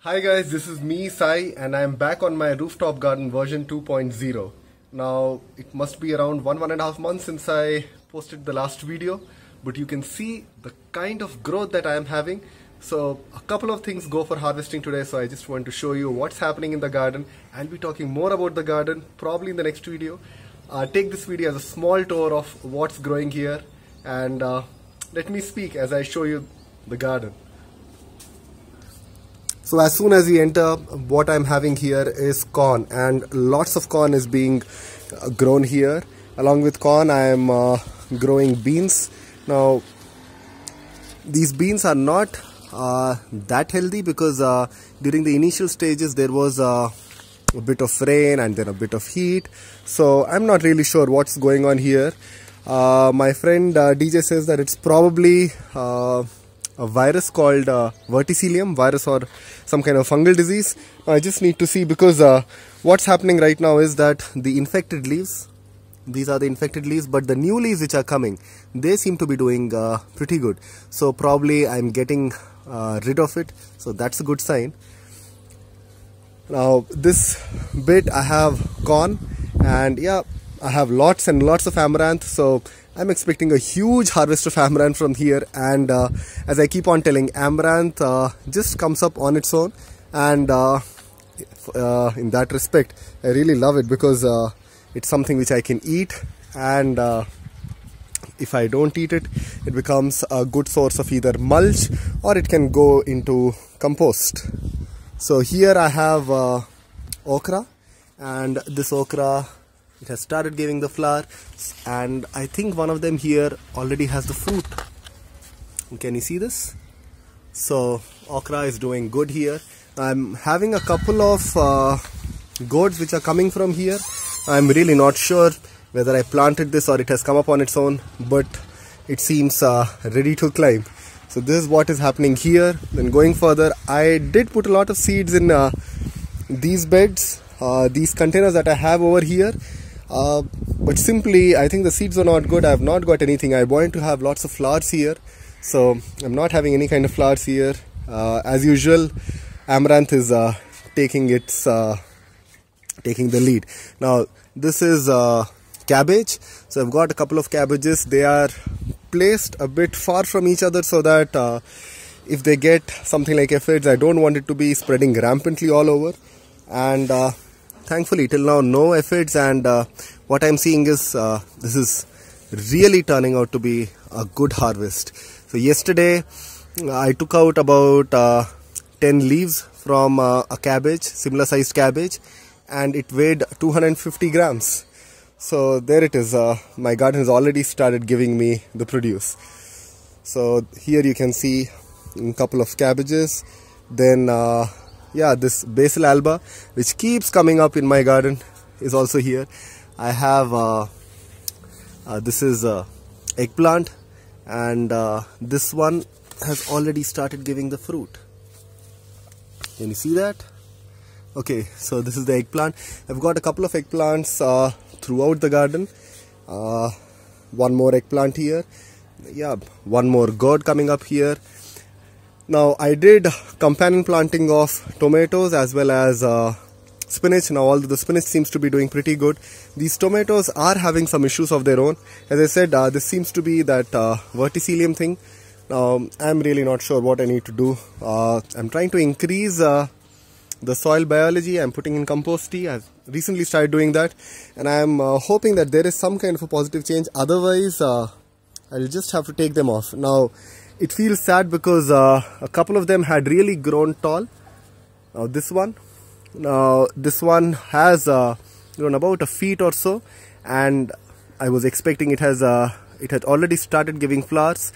Hi guys, this is me Sai and I am back on my rooftop garden version 2.0. Now it must be around 1.5 months since I posted the last video, but you can see the kind of growth that I am having. So a couple of things go for harvesting today, so I just want to show you what's happening in the garden. I'll be talking more about the garden probably in the next video. Take this video as a small tour of what's growing here and let me speak as I show you the garden. So as soon as we enter, what I'm having here is corn, and lots of corn is being grown here. Along with corn, I am growing beans. Now these beans are not that healthy because during the initial stages there was a bit of rain and then a bit of heat. So I'm not really sure what's going on here. My friend DJ says that it's probably a virus called verticillium virus or some kind of fungal disease. I just need to see because what's happening right now is that the infected leaves, these are the infected leaves, but the new leaves which are coming, they seem to be doing pretty good. So probably I'm getting rid of it, so that's a good sign. Now this bit I have corn, and yeah, I have lots and lots of amaranth, so I'm expecting a huge harvest of amaranth from here. And as I keep on telling, amaranth just comes up on its own, and in that respect I really love it because it's something which I can eat, and if I don't eat it, it becomes a good source of either mulch or it can go into compost. So here I have okra, and this okra, it has started giving the flower, and I think one of them here already has the fruit. Can you see this? So okra is doing good here. I'm having a couple of gourds which are coming from here. I'm really not sure whether I planted this or it has come up on its own, but it seems ready to climb. So this is what is happening here. Then going further, I did put a lot of seeds in these beds, these containers that I have over here. But simply I think the seeds are not good. I have not got anything. I want to have lots of flowers here, so I'm not having any kind of flowers here. As usual, amaranth is taking the lead. Now this is cabbage, so I've got a couple of cabbages. They are placed a bit far from each other so that if they get something like aphids, I don't want it to be spreading rampantly all over. And thankfully till now no aphids, and what I'm seeing is this is really turning out to be a good harvest. So yesterday I took out about 10 leaves from a cabbage, similar sized cabbage, and it weighed 250 grams. So there it is. My garden has already started giving me the produce. So here you can see a couple of cabbages. Then yeah, this basil alba, which keeps coming up in my garden, is also here. I have this is eggplant, and this one has already started giving the fruit. Can you see that? Okay, so this is the eggplant. I've got a couple of eggplants throughout the garden. One more eggplant here. Yeah, one more gourd coming up here. Now I did companion planting of tomatoes as well as spinach. Now although the spinach seems to be doing pretty good, these tomatoes are having some issues of their own. As I said, this seems to be that verticillium thing. Now I'm really not sure what I need to do. I'm trying to increase the soil biology. I'm putting in compost tea. I've recently started doing that, and I'm hoping that there is some kind of a positive change. Otherwise I'll just have to take them off. Now it feels sad because a couple of them had really grown tall. Now this one has grown about a feet or so, and I was expecting it had already started giving flowers,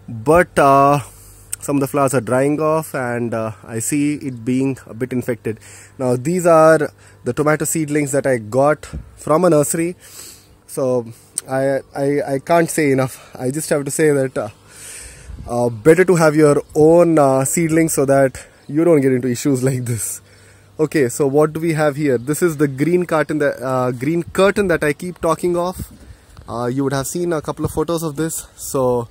but some of the flowers are drying off, and I see it being a bit infected. Now these are the tomato seedlings that I got from a nursery, so I can't say enough. I just have to say that better to have your own seedlings so that you don't get into issues like this. Okay, so what do we have here? This is the green curtain that I keep talking of. You would have seen a couple of photos of this. So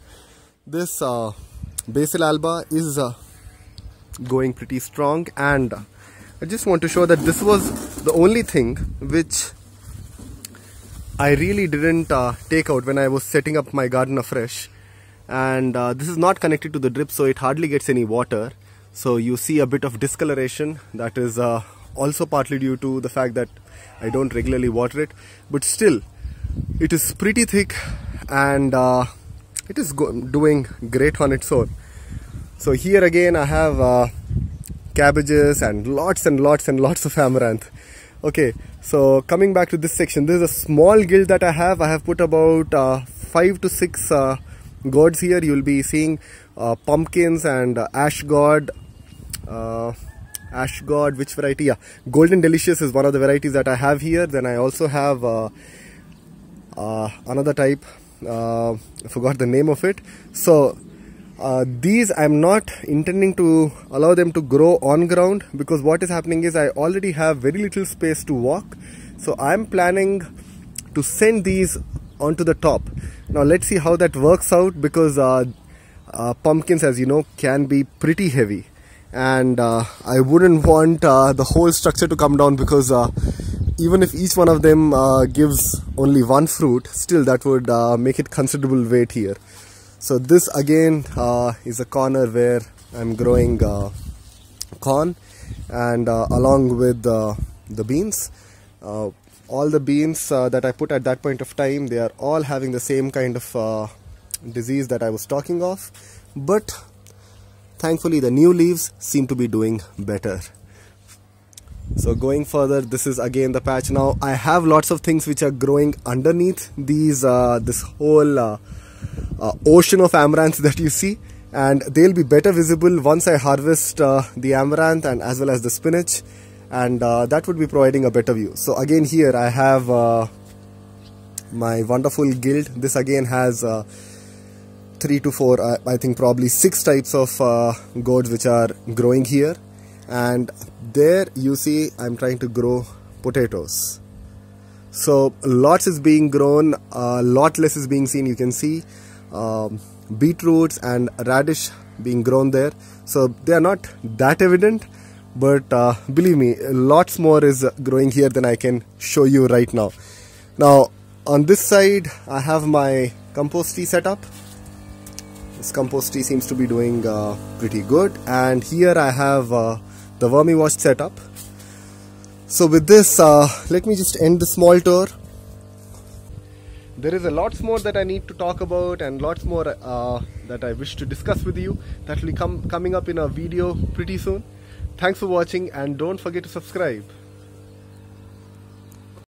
this basil alba is going pretty strong. And I just want to show that this was the only thing which I really didn't take out when I was setting up my garden afresh. And this is not connected to the drip, so it hardly gets any water. So you see a bit of discoloration. That is also partly due to the fact that I don't regularly water it, but still it is pretty thick, and it is doing great on its own. So here again I have cabbages and lots of amaranth. Okay, so coming back to this section, this is a small guild that I have. I have put about 5 to 6 gourds here. You will be seeing pumpkins and ash gourd. Ash gourd, which variety? Yeah, Golden Delicious is one of the varieties that I have here. Then I also have another type. I forgot the name of it. So these I'm not intending to allow them to grow on ground, because what is happening is I already have very little space to walk. So I'm planning to send these onto the top. Now let's see how that works out, because pumpkins, as you know, can be pretty heavy, and I wouldn't want the whole structure to come down, because even if each one of them gives only one fruit, still that would make it considerable weight here. So this again is a corner where I'm growing corn, and along with the beans. All the beans that I put at that point of time, they are all having the same kind of disease that I was talking of, but thankfully the new leaves seem to be doing better. So going further, this is again the patch. Now I have lots of things which are growing underneath these this whole ocean of amaranth that you see, and they'll be better visible once I harvest the amaranth and as well as the spinach, and that would be providing a better view. So again here I have my wonderful guild. This again has 3 to 4, I think probably 6 types of gourds which are growing here. And there you see I'm trying to grow potatoes. So lots is being grown, lot less is being seen. You can see beetroots and radish being grown there. So they are not that evident, but believe me, lots more is growing here than I can show you right now. Now on this side I have my compost tea set up. This compost tea seems to be doing pretty good, and here I have the vermi wash set up. So with this, let me just end the small tour. There is a lots more that I need to talk about, and lots more that I wish to discuss with you. That will be coming up in a video pretty soon. Thanks for watching, and don't forget to subscribe.